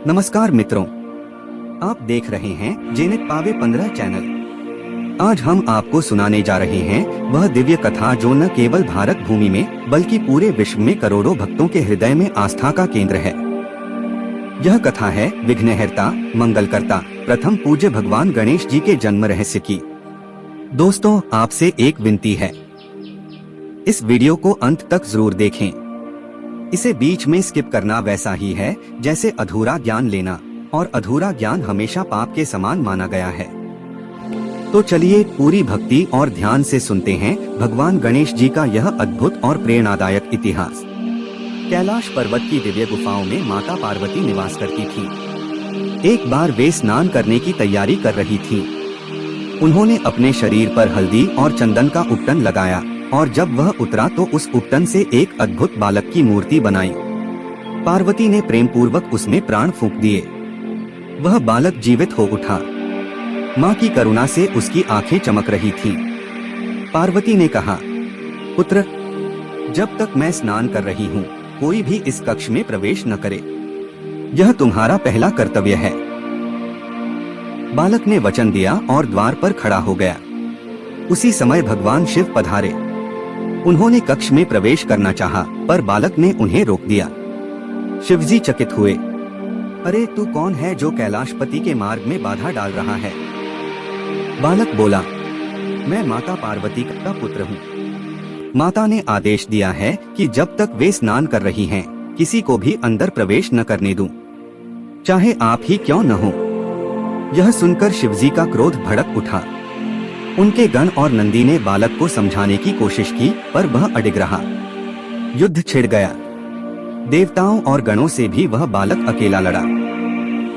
नमस्कार मित्रों, आप देख रहे हैं जेनित पावे 15 चैनल। आज हम आपको सुनाने जा रहे हैं वह दिव्य कथा जो न केवल भारत भूमि में बल्कि पूरे विश्व में करोड़ों भक्तों के हृदय में आस्था का केंद्र है। यह कथा है विघ्नहर्ता मंगलकर्ता प्रथम पूज्य भगवान गणेश जी के जन्म रहस्य की। दोस्तों, आपसे एक विनती है, इस वीडियो को अंत तक जरूर देखें। इसे बीच में स्किप करना वैसा ही है जैसे अधूरा ज्ञान लेना, और अधूरा ज्ञान हमेशा पाप के समान माना गया है। तो चलिए पूरी भक्ति और ध्यान से सुनते हैं भगवान गणेश जी का यह अद्भुत और प्रेरणादायक इतिहास। कैलाश पर्वत की दिव्य गुफाओं में माता पार्वती निवास करती थी। एक बार वे स्नान करने की तैयारी कर रही थी। उन्होंने अपने शरीर पर हल्दी और चंदन का उपटन लगाया और जब वह उतरा तो उस उपटन से एक अद्भुत बालक की मूर्ति बनाई। पार्वती ने प्रेम पूर्वक उसमें प्राण फूंक दिए। वह बालक जीवित हो उठा। माँ की करुणा से उसकी आंखें चमक रही थीं। पार्वती ने कहा, पुत्र, जब तक मैं स्नान कर रही हूँ कोई भी इस कक्ष में प्रवेश न करे। यह तुम्हारा पहला कर्तव्य है। बालक ने वचन दिया और द्वार पर खड़ा हो गया। उसी समय भगवान शिव पधारे। उन्होंने कक्ष में प्रवेश करना चाहा, पर बालक ने उन्हें रोक दिया। शिवजी चकित हुए। अरे तू कौन है जो कैलाशपति के मार्ग में बाधा डाल रहा है? बालक बोला, मैं माता पार्वती का पुत्र हूँ। माता ने आदेश दिया है कि जब तक वे स्नान कर रही हैं, किसी को भी अंदर प्रवेश न करने दूं, चाहे आप ही क्यों न हो। यह सुनकर शिवजी का क्रोध भड़क उठा। उनके गण और नंदी ने बालक को समझाने की कोशिश की, पर वह अडिग रहा। युद्ध छिड़ गया। देवताओं और गणों से भी वह बालक अकेला लड़ा।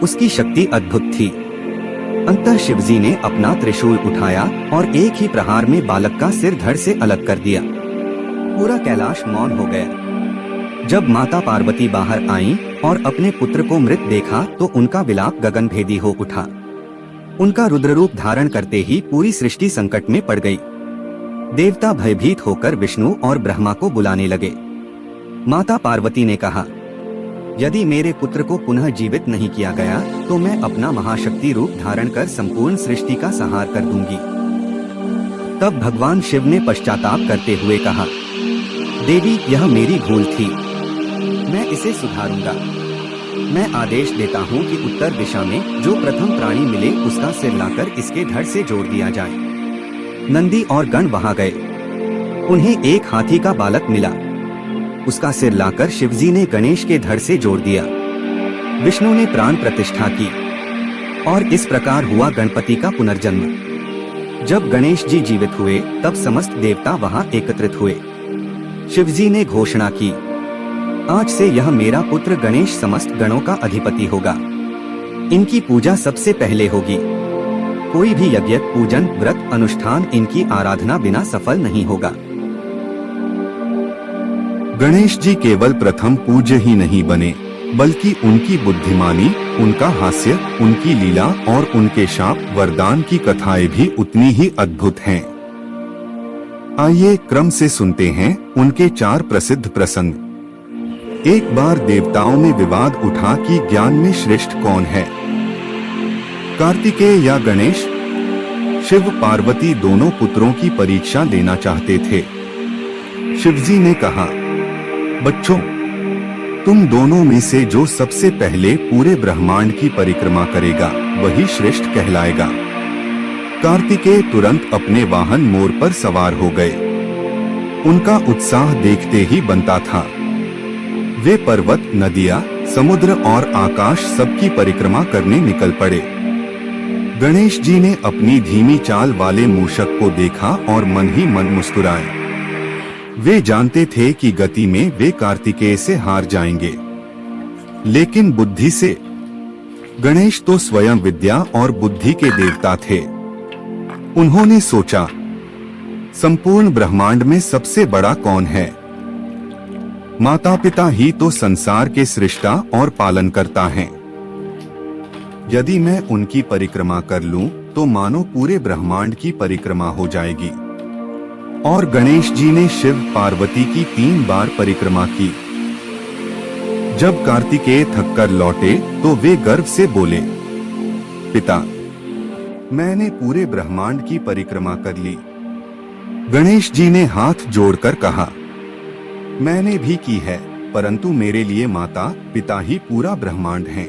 उसकी शक्ति अद्भुत थी। अंततः शिवजी ने अपना त्रिशूल उठाया और एक ही प्रहार में बालक का सिर धड़ से अलग कर दिया। पूरा कैलाश मौन हो गया। जब माता पार्वती बाहर आईं और अपने पुत्र को मृत देखा तो उनका विलाप गगनभेदी हो उठा। उनका रुद्र रूप धारण करते ही पूरी सृष्टि संकट में पड़ गई। देवता भयभीत होकर विष्णु और ब्रह्मा को बुलाने लगे। माता पार्वती ने कहा, यदि मेरे पुत्र को पुनः जीवित नहीं किया गया तो मैं अपना महाशक्ति रूप धारण कर संपूर्ण सृष्टि का संहार कर दूंगी। तब भगवान शिव ने पश्चाताप करते हुए कहा, देवी, यह मेरी भूल थी, मैं इसे सुधारूंगा। मैं आदेश देता हूँ कि उत्तर दिशा में जो प्रथम प्राणी मिले उसका सिर लाकर इसके धड़ से जोड़ दिया जाए। नंदी और गण वहां गए। उन्हें एक हाथी का बालक मिला। उसका सिर लाकर शिवजी ने गणेश के धड़ से जोड़ दिया। विष्णु ने प्राण प्रतिष्ठा की और इस प्रकार हुआ गणपति का पुनर्जन्म। जब गणेश जी जीवित हुए तब समस्त देवता वहां एकत्रित हुए। शिवजी ने घोषणा की, आज से यह मेरा पुत्र गणेश समस्त गणों का अधिपति होगा। इनकी पूजा सबसे पहले होगी। कोई भी यज्ञ, पूजन, व्रत, अनुष्ठान इनकी आराधना बिना सफल नहीं होगा। गणेश जी केवल प्रथम पूज्य ही नहीं बने, बल्कि उनकी बुद्धिमानी, उनका हास्य, उनकी लीला और उनके शाप वरदान की कथाएं भी उतनी ही अद्भुत हैं। आइए क्रम से सुनते हैं उनके 4 प्रसिद्ध प्रसंग। एक बार देवताओं में विवाद उठा कि ज्ञान में श्रेष्ठ कौन है, कार्तिकेय या गणेश। शिव पार्वती दोनों पुत्रों की परीक्षा लेना चाहते थे। शिवजी ने कहा, बच्चों, तुम दोनों में से जो सबसे पहले पूरे ब्रह्मांड की परिक्रमा करेगा वही श्रेष्ठ कहलाएगा। कार्तिकेय तुरंत अपने वाहन मोर पर सवार हो गए। उनका उत्साह देखते ही बनता था। वे पर्वत, नदियाँ, समुद्र और आकाश सबकी परिक्रमा करने निकल पड़े। गणेश जी ने अपनी धीमी चाल वाले मूषक को देखा और मन ही मन मुस्कुराए। वे जानते थे कि गति में वे कार्तिकेय से हार जाएंगे, लेकिन बुद्धि से। गणेश तो स्वयं विद्या और बुद्धि के देवता थे। उन्होंने सोचा, संपूर्ण ब्रह्मांड में सबसे बड़ा कौन है? माता पिता ही तो संसार के सृष्टा और पालन करता हैं। यदि मैं उनकी परिक्रमा कर लूं तो मानो पूरे ब्रह्मांड की परिक्रमा हो जाएगी। और गणेश जी ने शिव पार्वती की 3 बार परिक्रमा की। जब कार्तिकेय थककर लौटे तो वे गर्व से बोले, पिता, मैंने पूरे ब्रह्मांड की परिक्रमा कर ली। गणेश जी ने हाथ जोड़कर कहा, मैंने भी की है, परंतु मेरे लिए माता पिता ही पूरा ब्रह्मांड हैं।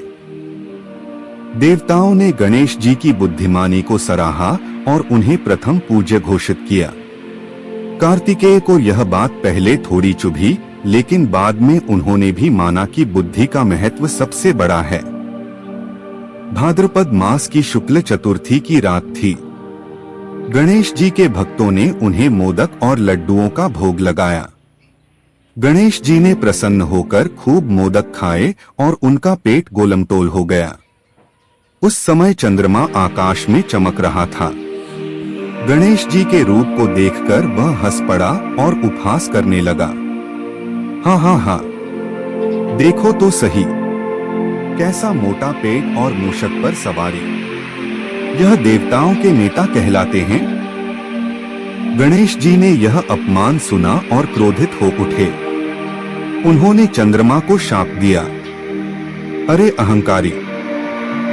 देवताओं ने गणेश जी की बुद्धिमानी को सराहा और उन्हें प्रथम पूज्य घोषित किया। कार्तिकेय को यह बात पहले थोड़ी चुभी, लेकिन बाद में उन्होंने भी माना कि बुद्धि का महत्व सबसे बड़ा है। भाद्रपद मास की शुक्ल चतुर्थी की रात थी। गणेश जी के भक्तों ने उन्हें मोदक और लड्डुओं का भोग लगाया। गणेश जी ने प्रसन्न होकर खूब मोदक खाए और उनका पेट गोलमटोल हो गया। उस समय चंद्रमा आकाश में चमक रहा था। गणेश जी के रूप को देखकर वह हंस पड़ा और उपहास करने लगा। हाँ हाँ हाँ, देखो तो सही, कैसा मोटा पेट और मूषक पर सवारी। यह देवताओं के नेता कहलाते हैं। गणेश जी ने यह अपमान सुना और क्रोधित हो उठे। उन्होंने चंद्रमा को शाप दिया, अरे अहंकारी,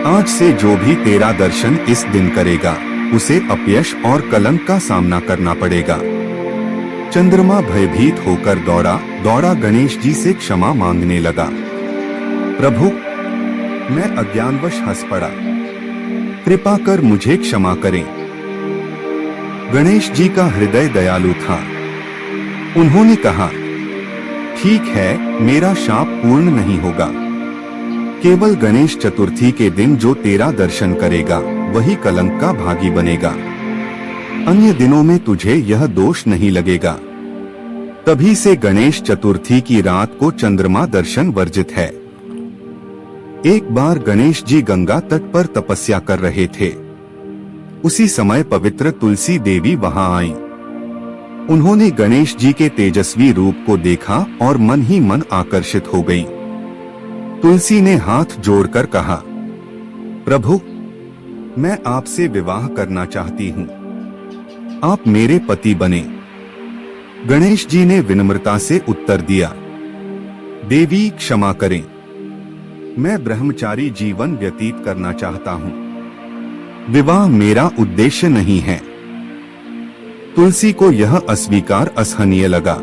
आज से जो भी तेरा दर्शन इस दिन करेगा उसे अपयश और कलंक का सामना करना पड़ेगा। चंद्रमा भयभीत होकर दौड़ा गणेश जी से क्षमा मांगने लगा। प्रभु, मैं अज्ञानवश हंस पड़ा, कृपा कर मुझे क्षमा करें। गणेश जी का हृदय दयालु था। उन्होंने कहा, ठीक है, मेरा शाप पूर्ण नहीं होगा। केवल गणेश चतुर्थी के दिन जो तेरा दर्शन करेगा वही कलंक का भागी बनेगा। अन्य दिनों में तुझे यह दोष नहीं लगेगा। तभी से गणेश चतुर्थी की रात को चंद्रमा दर्शन वर्जित है। एक बार गणेश जी गंगा तट पर तपस्या कर रहे थे। उसी समय पवित्र तुलसी देवी वहां आई। उन्होंने गणेश जी के तेजस्वी रूप को देखा और मन ही मन आकर्षित हो गई। तुलसी ने हाथ जोड़कर कहा, प्रभु, मैं आपसे विवाह करना चाहती हूँ, आप मेरे पति बने। गणेश जी ने विनम्रता से उत्तर दिया, देवी क्षमा करें, मैं ब्रह्मचारी जीवन व्यतीत करना चाहता हूँ, विवाह मेरा उद्देश्य नहीं है। तुलसी को यह अस्वीकार असहनीय लगा।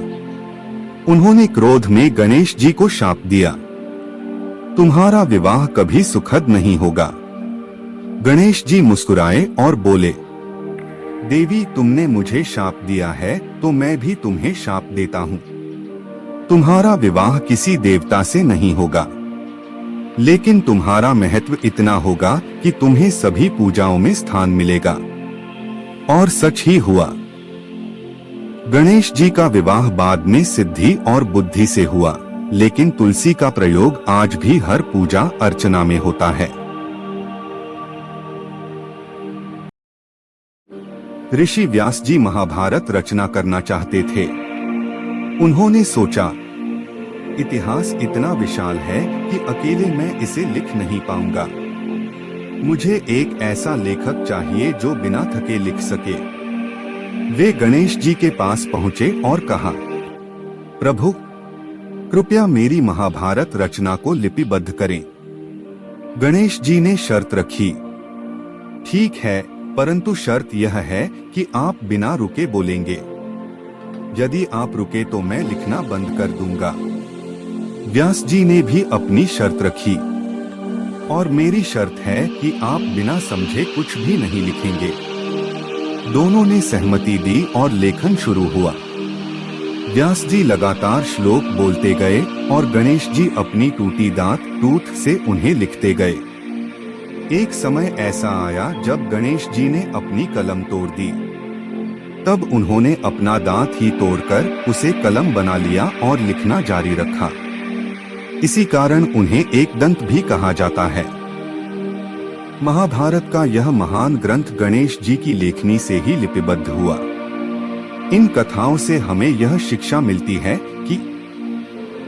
उन्होंने क्रोध में गणेश जी को शाप दिया, तुम्हारा विवाह कभी सुखद नहीं होगा। गणेश जी मुस्कुराए और बोले, देवी, तुमने मुझे शाप दिया है तो मैं भी तुम्हें शाप देता हूँ। तुम्हारा विवाह किसी देवता से नहीं होगा, लेकिन तुम्हारा महत्व इतना होगा कि तुम्हें सभी पूजाओं में स्थान मिलेगा। और सच ही हुआ। गणेश जी का विवाह बाद में सिद्धि और बुद्धि से हुआ, लेकिन तुलसी का प्रयोग आज भी हर पूजा अर्चना में होता है। ऋषि व्यास जी महाभारत रचना करना चाहते थे। उन्होंने सोचा, इतिहास इतना विशाल है कि अकेले मैं इसे लिख नहीं पाऊंगा। मुझे एक ऐसा लेखक चाहिए जो बिना थके लिख सके। वे गणेश जी के पास पहुंचे और कहा, प्रभु, कृपया मेरी महाभारत रचना को लिपिबद्ध करें। गणेश जी ने शर्त रखी, ठीक है, परंतु शर्त यह है कि आप बिना रुके बोलेंगे। यदि आप रुके तो मैं लिखना बंद कर दूंगा। व्यास जी ने भी अपनी शर्त रखी, और मेरी शर्त है कि आप बिना समझे कुछ भी नहीं लिखेंगे। दोनों ने सहमति दी और लेखन शुरू हुआ। व्यास जी लगातार श्लोक बोलते गए और गणेश जी अपनी टूटी दांत से उन्हें लिखते गए। एक समय ऐसा आया जब गणेश जी ने अपनी कलम तोड़ दी। तब उन्होंने अपना दांत ही तोड़कर उसे कलम बना लिया और लिखना जारी रखा। इसी कारण उन्हें एकदंत भी कहा जाता है। महाभारत का यह महान ग्रंथ गणेश जी की लेखनी से ही लिपिबद्ध हुआ। इन कथाओं से हमें यह शिक्षा मिलती है कि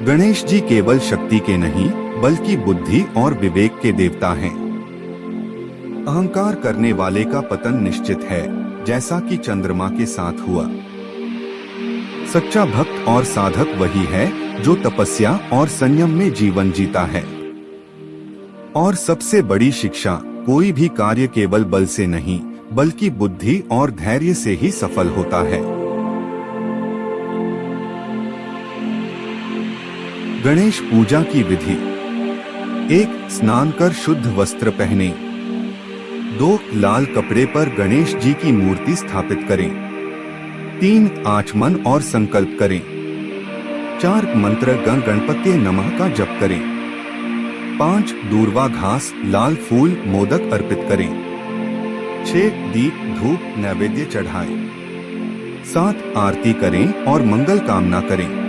गणेश जी केवल शक्ति के नहीं, बल्कि बुद्धि और विवेक के देवता हैं। अहंकार करने वाले का पतन निश्चित है, जैसा कि चंद्रमा के साथ हुआ। सच्चा भक्त और साधक वही है जो तपस्या और संयम में जीवन जीता है। और सबसे बड़ी शिक्षा, कोई भी कार्य केवल बल से नहीं बल्कि बुद्धि और धैर्य से ही सफल होता है। गणेश पूजा की विधि। 1. स्नान कर शुद्ध वस्त्र पहने। 2. लाल कपड़े पर गणेश जी की मूर्ति स्थापित करें। 3. आचमन और संकल्प करें। 4. मंत्र गण गणपति नमः का जप करें। 5. दूर्वा घास, लाल फूल, मोदक अर्पित करें। 6. दीप धूप नैवेद्य चढ़ाएं। 7. आरती करें और मंगल कामना करें।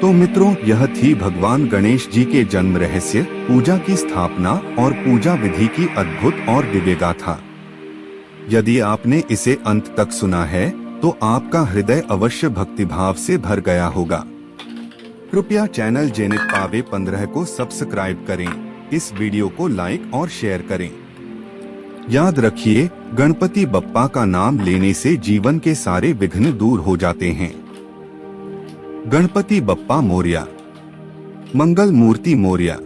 तो मित्रों, यह थी भगवान गणेश जी के जन्म रहस्य, पूजा की स्थापना और पूजा विधि की अद्भुत और दिव्य गाथा। यदि आपने इसे अंत तक सुना है तो आपका हृदय अवश्य भक्तिभाव से भर गया होगा। कृपया चैनल जेनित पावे 15 को सब्सक्राइब करें, इस वीडियो को लाइक और शेयर करें। याद रखिए, गणपति बप्पा का नाम लेने से जीवन के सारे विघ्न दूर हो जाते हैं। गणपति बप्पा मोरया। मंगल मूर्ति मोरया।